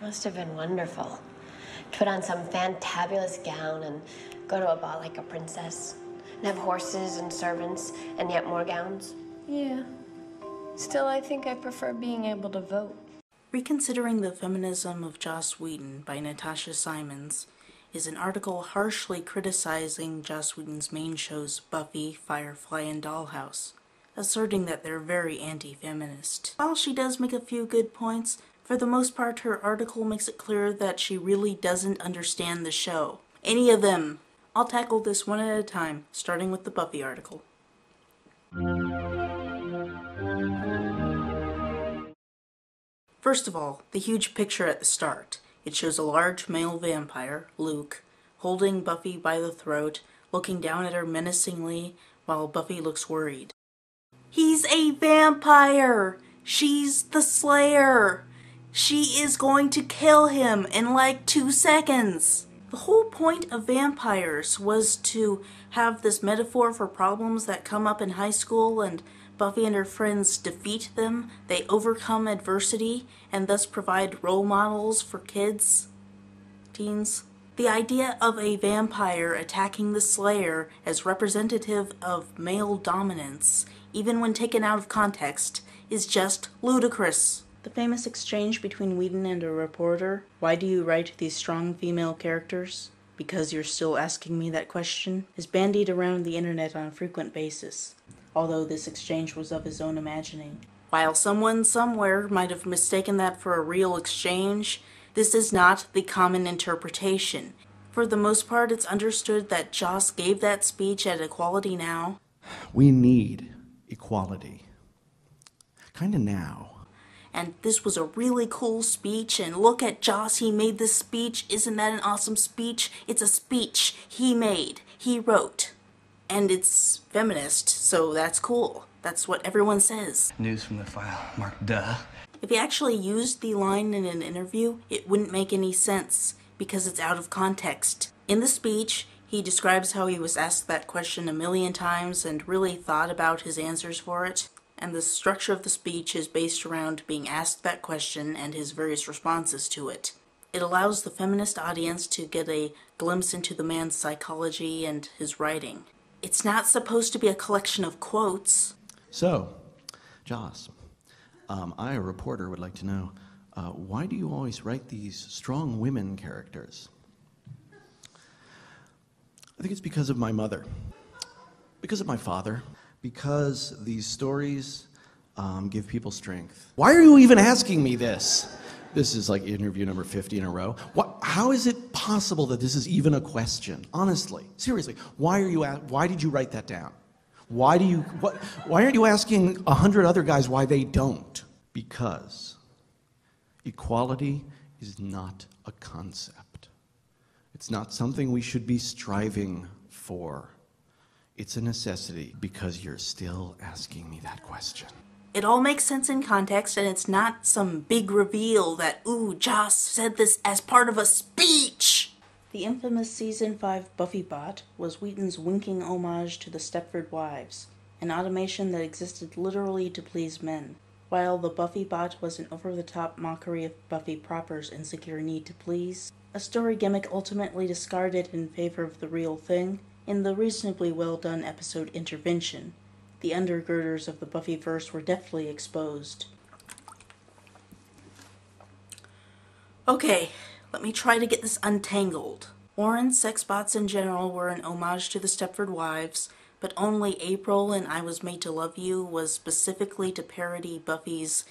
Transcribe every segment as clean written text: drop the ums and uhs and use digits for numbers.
Must have been wonderful. To put on some fantabulous gown and go to a ball like a princess. And have horses and servants and yet more gowns. Yeah. Still, I think I prefer being able to vote. Reconsidering the Feminism of Joss Whedon by Natasha Simons is an article harshly criticizing Joss Whedon's main shows Buffy, Firefly, and Dollhouse, asserting that they're very anti-feminist. While she does make a few good points, for the most part her article makes it clear that she really doesn't understand the show. Any of them. I'll tackle this one at a time, starting with the Buffy article. First of all, the huge picture at the start. It shows a large male vampire, Luke, holding Buffy by the throat, looking down at her menacingly while Buffy looks worried. He's a vampire! She's the Slayer! She is going to kill him in like 2 seconds! The whole point of vampires was to have this metaphor for problems that come up in high school, and Buffy and her friends defeat them, they overcome adversity, and thus provide role models for kids, teens. The idea of a vampire attacking the Slayer as representative of male dominance, even when taken out of context, is just ludicrous. The famous exchange between Whedon and a reporter, "Why do you write these strong female characters? Because you're still asking me that question," is bandied around the internet on a frequent basis, although this exchange was of his own imagining. While someone somewhere might have mistaken that for a real exchange, this is not the common interpretation. For the most part, it's understood that Joss gave that speech at Equality Now. We need equality. Kinda now. And this was a really cool speech, and look at Joss, he made this speech. Isn't that an awesome speech? It's a speech he made, he wrote. And it's feminist, so that's cool. That's what everyone says. News from the file, marked duh. If he actually used the line in an interview, it wouldn't make any sense, because it's out of context. In the speech, he describes how he was asked that question a million times and really thought about his answers for it. And the structure of the speech is based around being asked that question and his various responses to it. It allows the feminist audience to get a glimpse into the man's psychology and his writing. It's not supposed to be a collection of quotes. So, Joss, I, a reporter, would like to know, why do you always write these strong women characters? I think it's because of my mother, because of my father, because these stories give people strength. Why are you even asking me this? This is like interview number 50 in a row. How is it possible that this is even a question? Honestly, seriously, why did you write that down? Why aren't you asking 100 other guys why they don't? Because equality is not a concept. It's not something we should be striving for. It's a necessity because you're still asking me that question. It all makes sense in context, and it's not some big reveal that, ooh, Joss said this as part of a speech! The infamous Season 5 Buffy bot was Whedon's winking homage to the Stepford Wives, an automation that existed literally to please men. While the Buffy bot was an over-the-top mockery of Buffy proper's insecure need to please, a story gimmick ultimately discarded in favor of the real thing, in the reasonably well-done episode Intervention, the undergirders of the Buffyverse were deftly exposed. Okay, let me try to get this untangled. Warren's sex bots in general were an homage to the Stepford Wives, but only April in I Was Made to Love You was specifically to parody Buffy's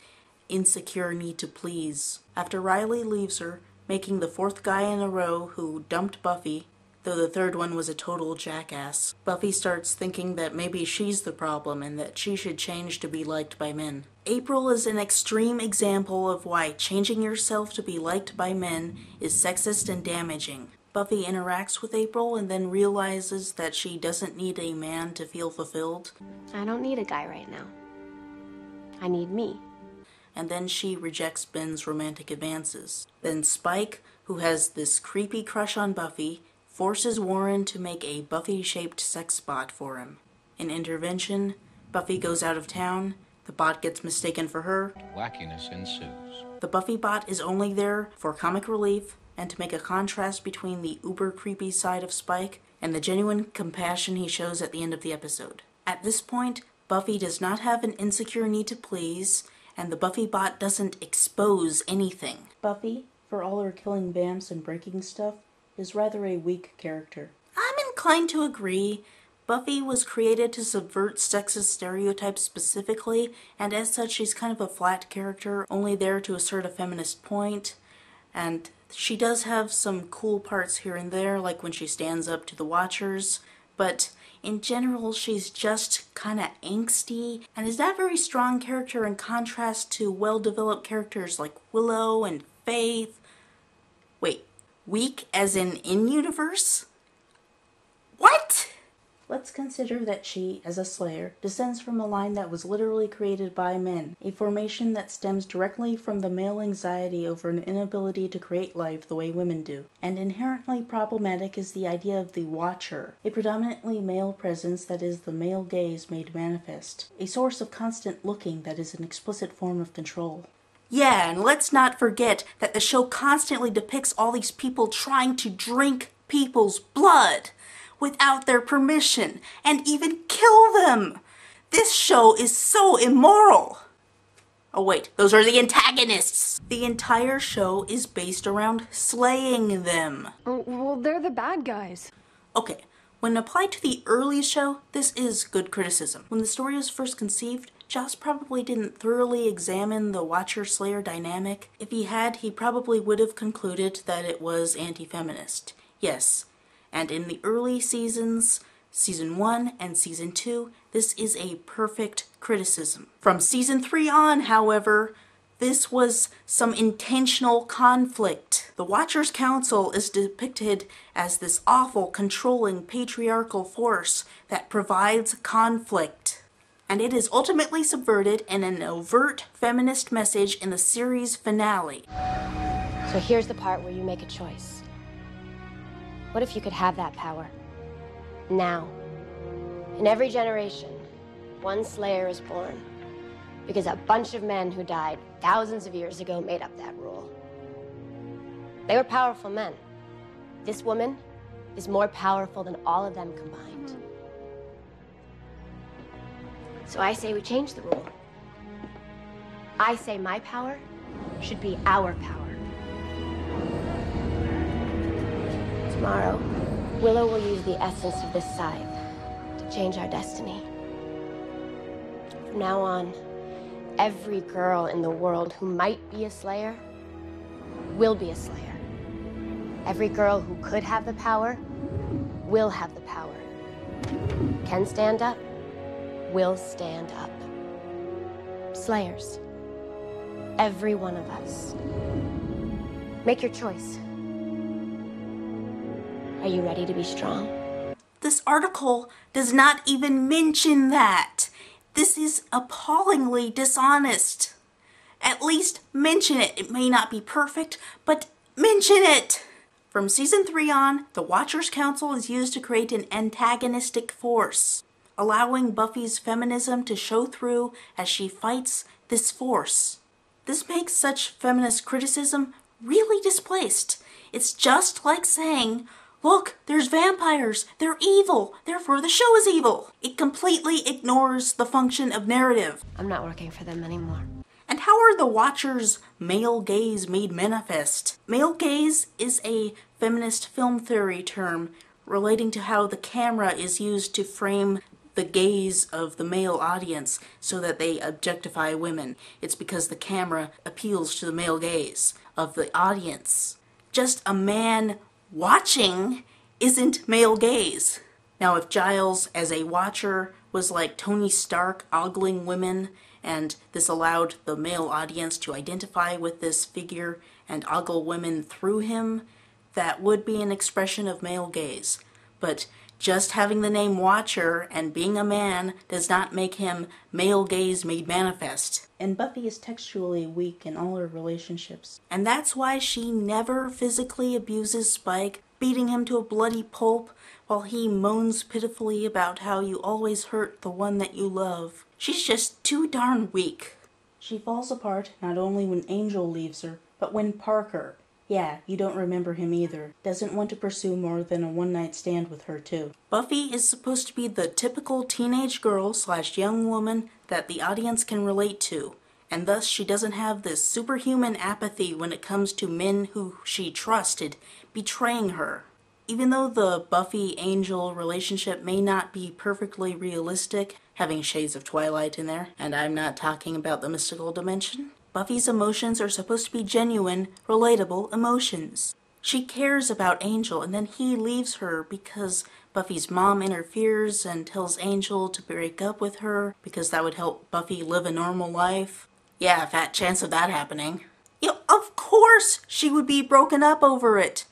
insecure need to please. After Riley leaves her, making the 4th guy in a row who dumped Buffy, though the 3rd one was a total jackass, Buffy starts thinking that maybe she's the problem and that she should change to be liked by men. April is an extreme example of why changing yourself to be liked by men is sexist and damaging. Buffy interacts with April and then realizes that she doesn't need a man to feel fulfilled. I don't need a guy right now. I need me. And then she rejects Ben's romantic advances. Then Spike, who has this creepy crush on Buffy, forces Warren to make a Buffy-shaped sex bot for him. In Intervention, Buffy goes out of town, the bot gets mistaken for her. Wackiness ensues. The Buffy bot is only there for comic relief and to make a contrast between the uber creepy side of Spike and the genuine compassion he shows at the end of the episode. At this point, Buffy does not have an insecure need to please, and the Buffy bot doesn't expose anything. Buffy, for all her killing vamps and breaking stuff, is rather a weak character. I'm inclined to agree. Buffy was created to subvert sexist stereotypes specifically, and as such she's kind of a flat character, only there to assert a feminist point. And she does have some cool parts here and there, like when she stands up to the Watchers, but in general she's just kinda angsty, and is not a very strong character in contrast to well-developed characters like Willow and Faith. Wait, weak as in universe? What? Let's consider that she, as a Slayer, descends from a line that was literally created by men, a formation that stems directly from the male anxiety over an inability to create life the way women do. And inherently problematic is the idea of the Watcher, a predominantly male presence that is the male gaze made manifest, a source of constant looking that is an explicit form of control. Yeah, and let's not forget that the show constantly depicts all these people trying to drink people's blood without their permission, and even kill them. This show is so immoral. Oh wait, those are the antagonists. The entire show is based around slaying them. Well, they're the bad guys. Okay, when applied to the early show, this is good criticism. When the story was first conceived, Joss probably didn't thoroughly examine the Watcher-Slayer dynamic. If he had, he probably would have concluded that it was anti-feminist. Yes. And in the early seasons, Season 1 and Season 2, this is a perfect criticism. From Season 3 on, however, this was some intentional conflict. The Watchers Council is depicted as this awful, controlling, patriarchal force that provides conflict. And it is ultimately subverted in an overt feminist message in the series finale. So here's the part where you make a choice. What if you could have that power? Now. In every generation, one Slayer is born. Because a bunch of men who died thousands of years ago made up that rule. They were powerful men. This woman is more powerful than all of them combined. So I say we change the rule. I say my power should be our power. Tomorrow, Willow will use the essence of this scythe to change our destiny. From now on, every girl in the world who might be a Slayer will be a Slayer. Every girl who could have the power will have the power. Can stand up, will stand up. Slayers. Every one of us. Make your choice. Are you ready to be strong? This article does not even mention that. This is appallingly dishonest. At least mention it. It may not be perfect, but mention it. From Season 3 on, the Watchers Council is used to create an antagonistic force, allowing Buffy's feminism to show through as she fights this force. This makes such feminist criticism really displaced. It's just like saying, look, there's vampires, they're evil, therefore the show is evil. It completely ignores the function of narrative. I'm not working for them anymore. And how are the Watchers' male gaze made manifest? Male gaze is a feminist film theory term relating to how the camera is used to frame the gaze of the male audience so that they objectify women. It's because the camera appeals to the male gaze of the audience. Just a man watching isn't male gaze. Now, if Giles, as a watcher, was like Tony Stark ogling women, and this allowed the male audience to identify with this figure and ogle women through him, that would be an expression of male gaze. But just having the name Watcher and being a man does not make him male gaze made manifest. And Buffy is textually weak in all her relationships. And that's why she never physically abuses Spike, beating him to a bloody pulp while he moans pitifully about how you always hurt the one that you love. She's just too darn weak. She falls apart not only when Angel leaves her, but when Parker, yeah, you don't remember him either, doesn't want to pursue more than a one-night stand with her too. Buffy is supposed to be the typical teenage girl / young woman that the audience can relate to, and thus she doesn't have this superhuman apathy when it comes to men who she trusted betraying her. Even though the Buffy-Angel relationship may not be perfectly realistic, having shades of Twilight in there, and I'm not talking about the mystical dimension, Buffy's emotions are supposed to be genuine, relatable emotions. She cares about Angel, and then he leaves her because Buffy's mom interferes and tells Angel to break up with her because that would help Buffy live a normal life. Yeah, fat chance of that happening. Of course she would be broken up over it.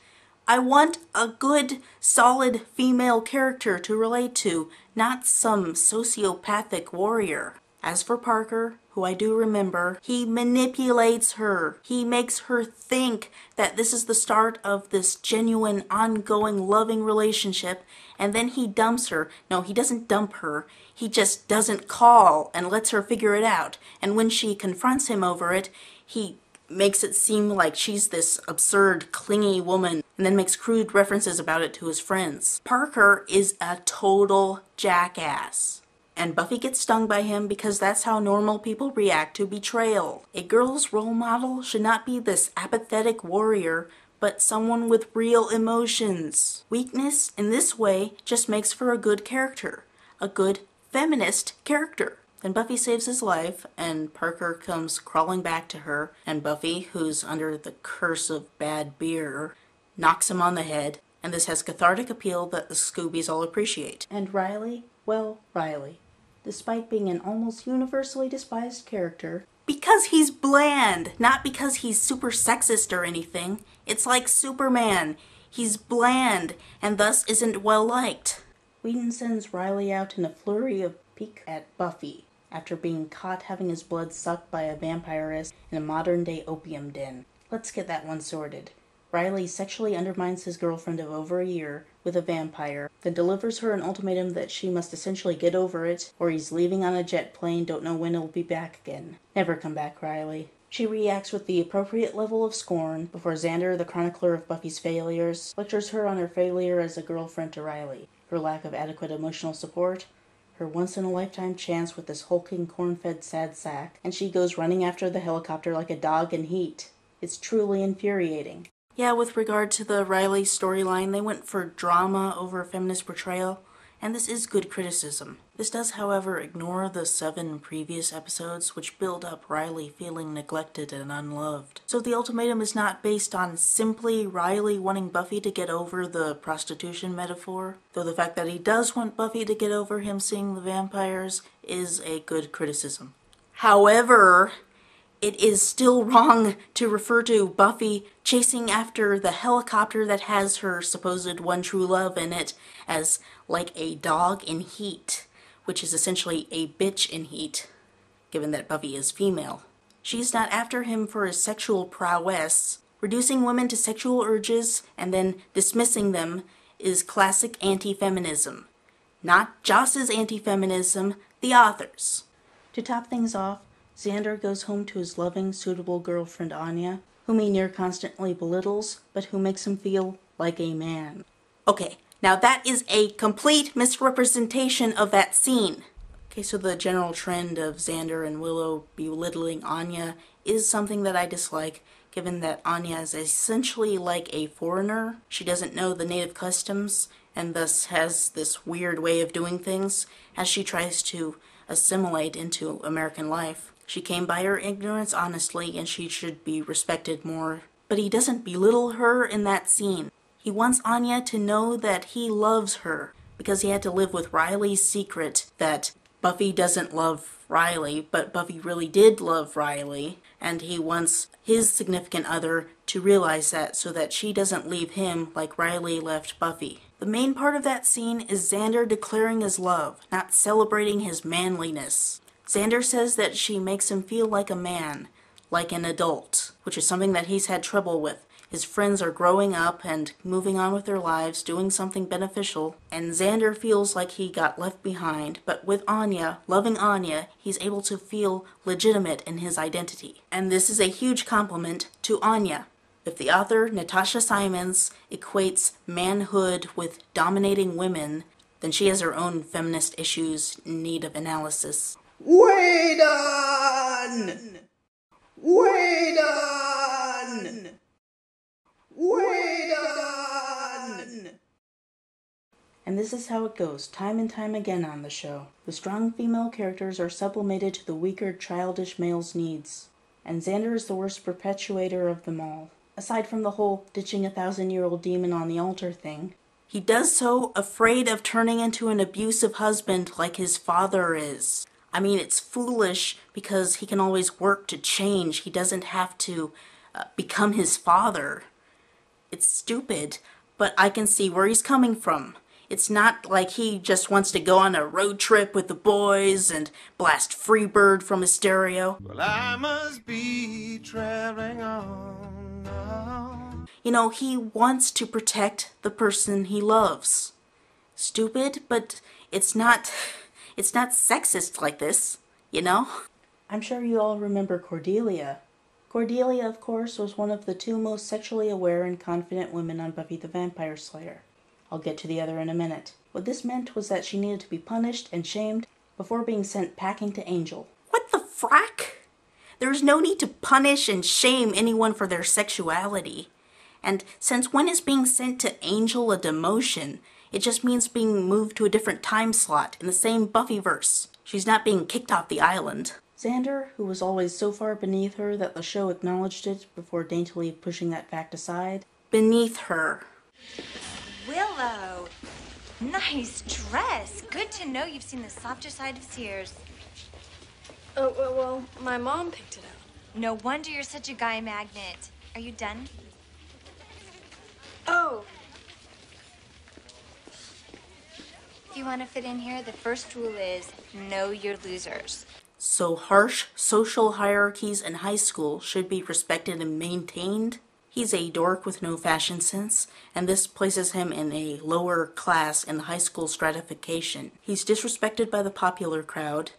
I want a good, solid female character to relate to, not some sociopathic warrior. As for Parker, who I do remember, he manipulates her. He makes her think that this is the start of this genuine, ongoing, loving relationship, and then he dumps her. No, he doesn't dump her. He just doesn't call and lets her figure it out. And when she confronts him over it, he makes it seem like she's this absurd, clingy woman, and then makes crude references about it to his friends. Parker is a total jackass. And Buffy gets stung by him because that's how normal people react to betrayal. A girl's role model should not be this apathetic warrior, but someone with real emotions. Weakness in this way just makes for a good character. A good feminist character. Then Buffy saves his life, and Parker comes crawling back to her, and Buffy, who's under the curse of bad beer, knocks him on the head, and this has cathartic appeal that the Scoobies all appreciate. And Riley? Well, Riley. Despite being an almost universally despised character, because he's bland, not because he's super sexist or anything. It's like Superman. He's bland, and thus isn't well liked. Whedon sends Riley out in a flurry of pique at Buffy, after being caught having his blood sucked by a vampiress in a modern-day opium den. Let's get that one sorted. Riley sexually undermines his girlfriend of over a year with a vampire, then delivers her an ultimatum that she must essentially get over it, or he's leaving on a jet plane, don't know when he'll be back again. Never come back, Riley. She reacts with the appropriate level of scorn before Xander, the chronicler of Buffy's failures, lectures her on her failure as a girlfriend to Riley, her lack of adequate emotional support, her once-in-a-lifetime chance with this hulking, corn-fed sad sack, and she goes running after the helicopter like a dog in heat. It's truly infuriating. Yeah, with regard to the Riley storyline, they went for drama over feminist portrayal, and this is good criticism. This does, however, ignore the 7 previous episodes, which build up Riley feeling neglected and unloved. So the ultimatum is not based on simply Riley wanting Buffy to get over the prostitution metaphor, though the fact that he does want Buffy to get over him seeing the vampires is a good criticism. However, it is still wrong to refer to Buffy chasing after the helicopter that has her supposed one true love in it as like a dog in heat, which is essentially a bitch in heat, given that Buffy is female. She's not after him for his sexual prowess. Reducing women to sexual urges and then dismissing them is classic anti-feminism. Not Joss's anti-feminism, the author's. To top things off, Xander goes home to his loving, suitable girlfriend Anya, whom he near constantly belittles, but who makes him feel like a man. Okay, now that is a complete misrepresentation of that scene. Okay, so the general trend of Xander and Willow belittling Anya is something that I dislike, given that Anya is essentially like a foreigner. She doesn't know the native customs, and thus has this weird way of doing things as she tries to assimilate into American life. She came by her ignorance honestly, and she should be respected more. But he doesn't belittle her in that scene. He wants Anya to know that he loves her, because he had to live with Riley's secret that Buffy doesn't love Riley, but Buffy really did love Riley, and he wants his significant other to realize that so that she doesn't leave him like Riley left Buffy. The main part of that scene is Xander declaring his love, not celebrating his manliness. Xander says that she makes him feel like a man, like an adult, which is something that he's had trouble with. His friends are growing up and moving on with their lives, doing something beneficial, and Xander feels like he got left behind, but with Anya, loving Anya, he's able to feel legitimate in his identity. And this is a huge compliment to Anya. If the author, Natasha Simons, equates manhood with dominating women, then she has her own feminist issues in need of analysis. Whedon! Whedon! Whedon! And this is how it goes, time and time again on the show. The strong female characters are sublimated to the weaker, childish male's needs. And Xander is the worst perpetuator of them all. Aside from the whole ditching a 1,000-year-old demon on the altar thing, he does so afraid of turning into an abusive husband like his father is. I mean, it's foolish because he can always work to change. He doesn't have to become his father. It's stupid, but I can see where he's coming from. It's not like he just wants to go on a road trip with the boys and blast Freebird from his stereo. Well, I must be traveling on now. You know, he wants to protect the person he loves. Stupid, but it's not sexist like this, you know? I'm sure you all remember Cordelia. Cordelia, of course, was one of the 2 most sexually aware and confident women on Buffy the Vampire Slayer. I'll get to the other in a minute. What this meant was that she needed to be punished and shamed before being sent packing to Angel. What the frack? There's no need to punish and shame anyone for their sexuality. And since when is being sent to Angel a demotion? It just means being moved to a different time slot in the same Buffyverse. She's not being kicked off the island. Xander, who was always so far beneath her that the show acknowledged it before daintily pushing that fact aside. Beneath her. Willow, nice dress. Good to know you've seen the softer side of Sears. Oh, well, my mom picked it out. No wonder you're such a guy magnet. Are you done? Oh. If you want to fit in here, the first rule is know your losers. So harsh social hierarchies in high school should be respected and maintained? He's a dork with no fashion sense, and this places him in a lower class in the high school stratification. He's disrespected by the popular crowd,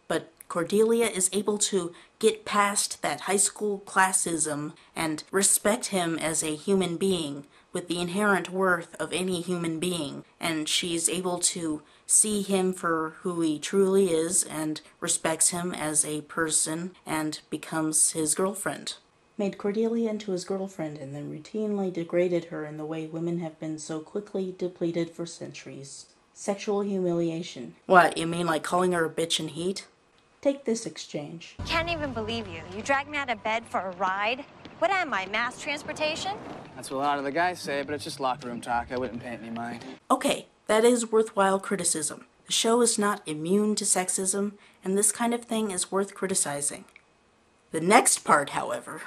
but Cordelia is able to get past that high school classism and respect him as a human being with the inherent worth of any human being, and she's able to see him for who he truly is and respects him as a person and becomes his girlfriend. Made Cordelia into his girlfriend and then routinely degraded her in the way women have been so quickly depleted for centuries. Sexual humiliation. What, you mean like calling her a bitch in heat? Take this exchange. Can't even believe you. You dragged me out of bed for a ride? What am I, mass transportation? That's what a lot of the guys say, but it's just locker room talk. I wouldn't pay any mind. Okay, that is worthwhile criticism. The show is not immune to sexism, and this kind of thing is worth criticizing. The next part, however...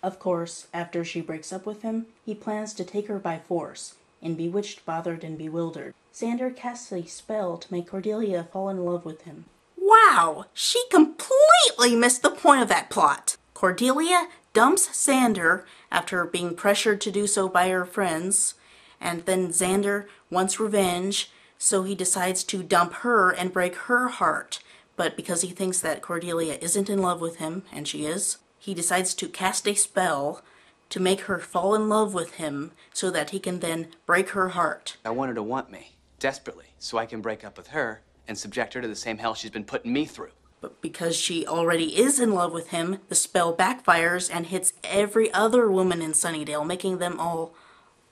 Of course, after she breaks up with him, he plans to take her by force. In Bewitched, Bothered, and Bewildered, Xander casts a spell to make Cordelia fall in love with him. Wow! She completely missed the point of that plot! Cordelia dumps Xander after being pressured to do so by her friends, and then Xander wants revenge, so he decides to dump her and break her heart. But because he thinks that Cordelia isn't in love with him, and she is, he decides to cast a spell to make her fall in love with him so that he can then break her heart. I want her to want me, desperately, so I can break up with her and subject her to the same hell she's been putting me through. But because she already is in love with him, the spell backfires and hits every other woman in Sunnydale, making them all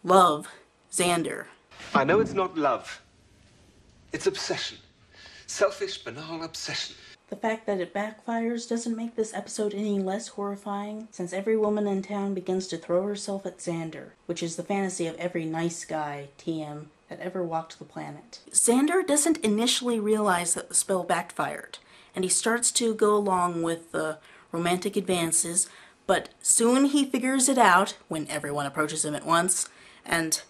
love Xander. I know it's not love. It's obsession. Selfish, banal obsession. The fact that it backfires doesn't make this episode any less horrifying, since every woman in town begins to throw herself at Xander, which is the fantasy of every nice guy, TM, that ever walked the planet. Xander doesn't initially realize that the spell backfired, and he starts to go along with the romantic advances, but soon he figures it out when everyone approaches him at once, and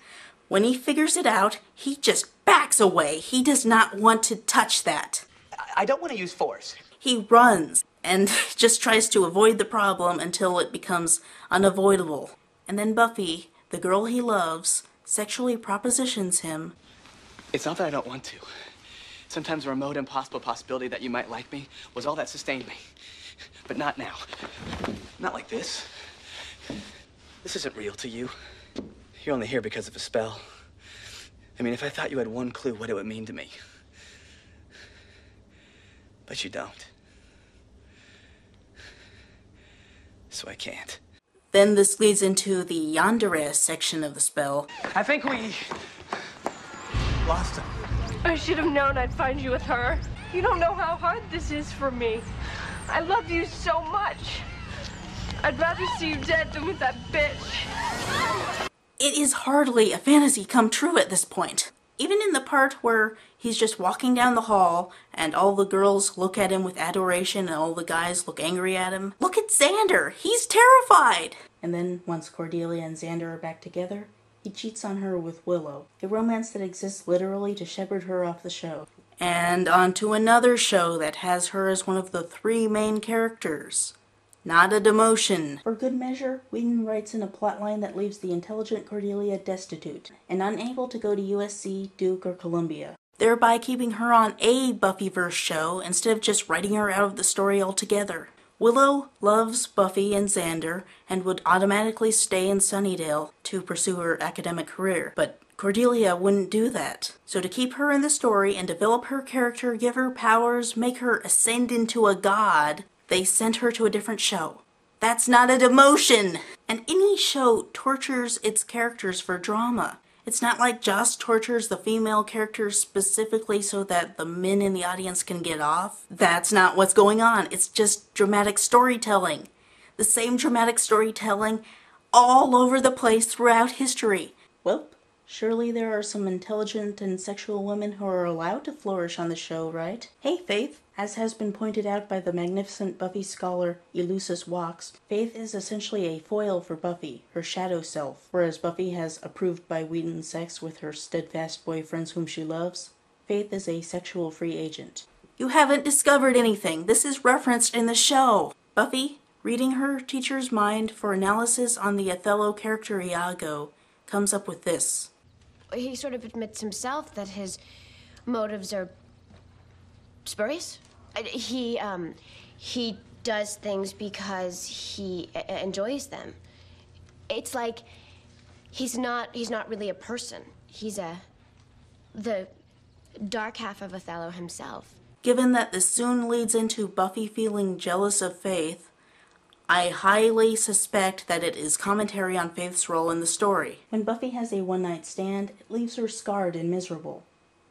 when he figures it out, he just backs away. He does not want to touch that. I don't want to use force. He runs, and just tries to avoid the problem until it becomes unavoidable. And then Buffy, the girl he loves, sexually propositions him. It's not that I don't want to. Sometimes a remote, impossible possibility that you might like me was all that sustained me. But not now. Not like this. This isn't real to you. You're only here because of a spell. I mean, if I thought you had one clue what it would mean to me. But you don't. So I can't. Then this leads into the Yandere section of the spell. I think we lost him. I should have known I'd find you with her. You don't know how hard this is for me. I love you so much. I'd rather see you dead than with that bitch. It is hardly a fantasy come true at this point. Even in the part where he's just walking down the hall and all the girls look at him with adoration and all the guys look angry at him. Look at Xander! He's terrified! And then, once Cordelia and Xander are back together, he cheats on her with Willow, a romance that exists literally to shepherd her off the show. And on to another show that has her as one of the 3 main characters. Not a demotion. For good measure, Whedon writes in a plotline that leaves the intelligent Cordelia destitute and unable to go to USC, Duke, or Columbia, thereby keeping her on a Buffyverse show instead of just writing her out of the story altogether. Willow loves Buffy and Xander and would automatically stay in Sunnydale to pursue her academic career, but Cordelia wouldn't do that. So to keep her in the story and develop her character, give her powers, make her ascend into a god, they sent her to a different show. That's not a demotion! And any show tortures its characters for drama. It's not like Joss tortures the female characters specifically so that the men in the audience can get off. That's not what's going on. It's just dramatic storytelling. The same dramatic storytelling all over the place throughout history. Well, surely there are some intelligent and sexual women who are allowed to flourish on the show, right? Hey, Faith. As has been pointed out by the magnificent Buffy scholar Elusus Walks, Faith is essentially a foil for Buffy, her shadow self. Whereas Buffy has approved by Whedon's sex with her steadfast boyfriends whom she loves, Faith is a sexual free agent. You haven't discovered anything. This is referenced in the show. Buffy, reading her teacher's mind for analysis on the Othello character Iago, comes up with this. He sort of admits himself that his motives are spurious. He does things because he enjoys them. It's like he's not really a person. He's the dark half of Othello himself. Given that this soon leads into Buffy feeling jealous of Faith, I highly suspect that it is commentary on Faith's role in the story. When Buffy has a one-night stand, it leaves her scarred and miserable.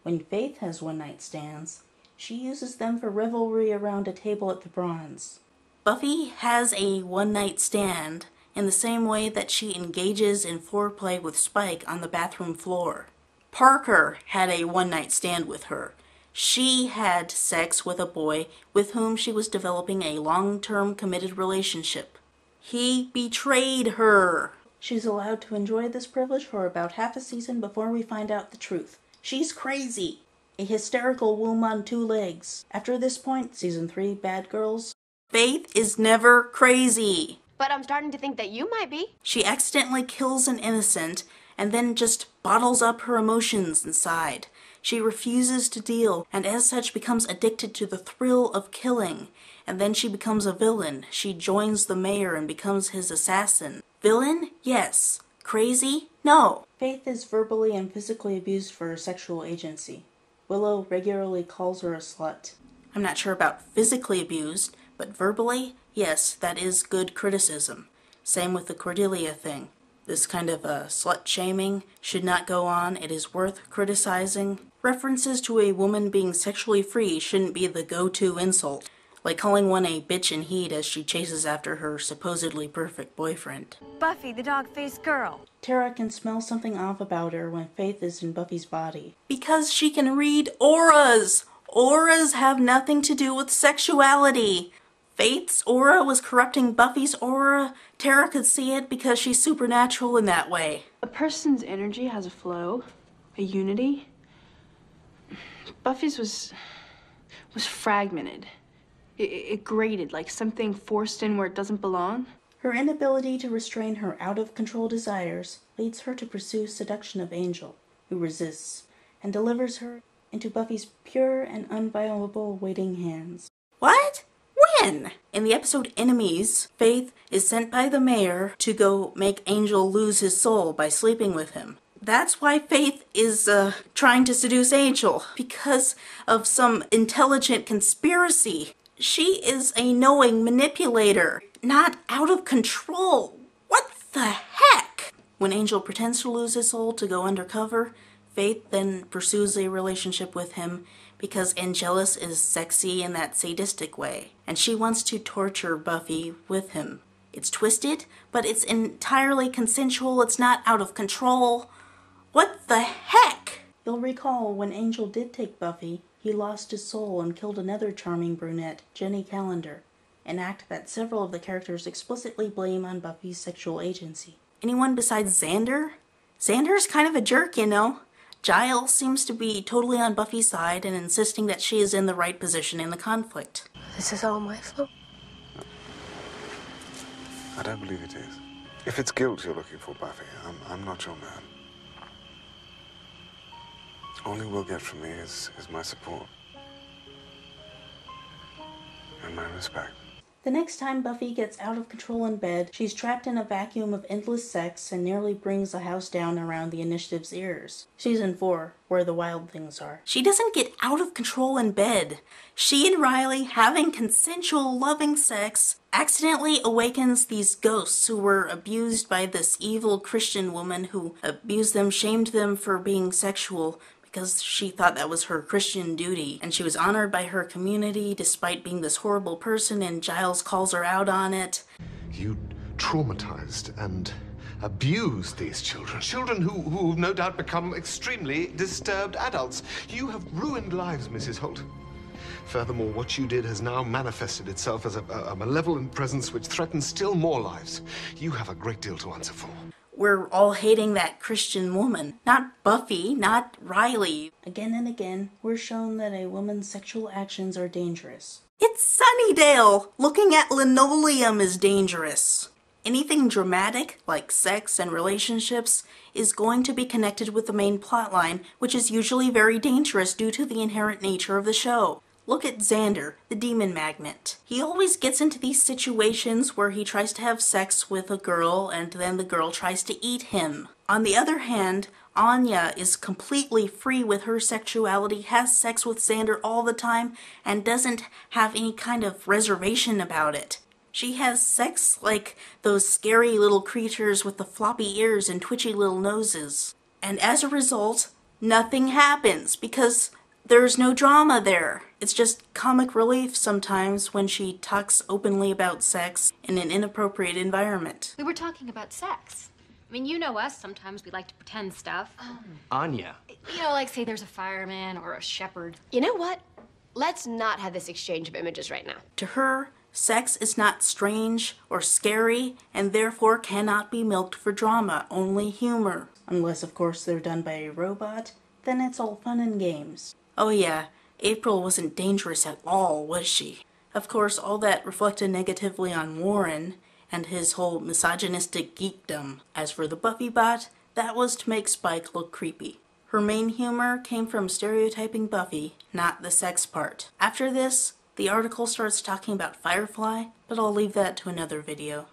When Faith has one-night stands, she uses them for revelry around a table at the Bronze. Buffy has a one-night stand in the same way that she engages in foreplay with Spike on the bathroom floor. Parker had a one-night stand with her. She had sex with a boy with whom she was developing a long-term committed relationship. He betrayed her. She's allowed to enjoy this privilege for about half a season before we find out the truth. She's crazy. A hysterical womb on 2 legs. After this point, season 3, Bad Girls, Faith is never crazy. But I'm starting to think that you might be. She accidentally kills an innocent and then just bottles up her emotions inside. She refuses to deal and as such becomes addicted to the thrill of killing. And then she becomes a villain. She joins the mayor and becomes his assassin. Villain? Yes. Crazy? No. Faith is verbally and physically abused for her sexual agency. Willow regularly calls her a slut. I'm not sure about physically abused, but verbally, yes, that is good criticism. Same with the Cordelia thing. This kind of slut-shaming should not go on. It is worth criticizing. References to a woman being sexually free shouldn't be the go-to insult, like calling one a bitch in heat as she chases after her supposedly perfect boyfriend. Buffy, the dog-faced girl. Tara can smell something off about her when Faith is in Buffy's body. Because she can read auras! Auras have nothing to do with sexuality. Faith's aura was corrupting Buffy's aura. Tara could see it because she's supernatural in that way. A person's energy has a flow, a unity. Buffy's was fragmented. It grated, like something forced in where it doesn't belong. Her inability to restrain her out-of-control desires leads her to pursue seduction of Angel, who resists, and delivers her into Buffy's pure and unviolable waiting hands. What? When? In the episode Enemies, Faith is sent by the mayor to go make Angel lose his soul by sleeping with him. That's why Faith is trying to seduce Angel, because of some intelligent conspiracy. She is a knowing manipulator, not out of control. What the heck? When Angel pretends to lose his soul to go undercover, Faith then pursues a relationship with him because Angelus is sexy in that sadistic way, and she wants to torture Buffy with him. It's twisted, but it's entirely consensual. It's not out of control. What the heck? You'll recall when Angel did take Buffy, he lost his soul and killed another charming brunette, Jenny Calendar, an act that several of the characters explicitly blame on Buffy's sexual agency. Anyone besides Xander? Xander's kind of a jerk, you know. Giles seems to be totally on Buffy's side and insisting that she is in the right position in the conflict. This is all my fault. I don't believe it is. If it's guilt you're looking for, Buffy, I'm not your man. All you will get from me is my support. And my respect. The next time Buffy gets out of control in bed, she's trapped in a vacuum of endless sex and nearly brings the house down around the Initiative's ears. Season 4, Where the Wild Things Are. She doesn't get out of control in bed. She and Riley, having consensual, loving sex, accidentally awakens these ghosts who were abused by this evil Christian woman who abused them, shamed them for being sexual, because she thought that was her Christian duty, and she was honored by her community despite being this horrible person, and Giles calls her out on it. You traumatized and abused these children who no doubt become extremely disturbed adults. You have ruined lives, Mrs. Holt. Furthermore, what you did has now manifested itself as a malevolent presence which threatens still more lives. You have a great deal to answer for. We're all hating that Christian woman. Not Buffy, not Riley. Again and again, we're shown that a woman's sexual actions are dangerous. It's Sunnydale! Looking at linoleum is dangerous. Anything dramatic, like sex and relationships, is going to be connected with the main plotline, which is usually very dangerous due to the inherent nature of the show. Look at Xander, the demon magnet. He always gets into these situations where he tries to have sex with a girl and then the girl tries to eat him. On the other hand, Anya is completely free with her sexuality, has sex with Xander all the time, and doesn't have any kind of reservation about it. She has sex like those scary little creatures with the floppy ears and twitchy little noses. And as a result, nothing happens because there's no drama there. It's just comic relief sometimes when she talks openly about sex in an inappropriate environment. We were talking about sex. I mean, you know us, sometimes we like to pretend stuff. Anya. You know, like say there's a fireman or a shepherd. You know what? Let's not have this exchange of images right now. To her, sex is not strange or scary and therefore cannot be milked for drama, only humor. Unless, of course, they're done by a robot, then it's all fun and games. Oh yeah, April wasn't dangerous at all, was she? Of course, all that reflected negatively on Warren and his whole misogynistic geekdom. As for the Buffy bot, that was to make Spike look creepy. Her main humor came from stereotyping Buffy, not the sex part. After this, the article starts talking about Firefly, but I'll leave that to another video.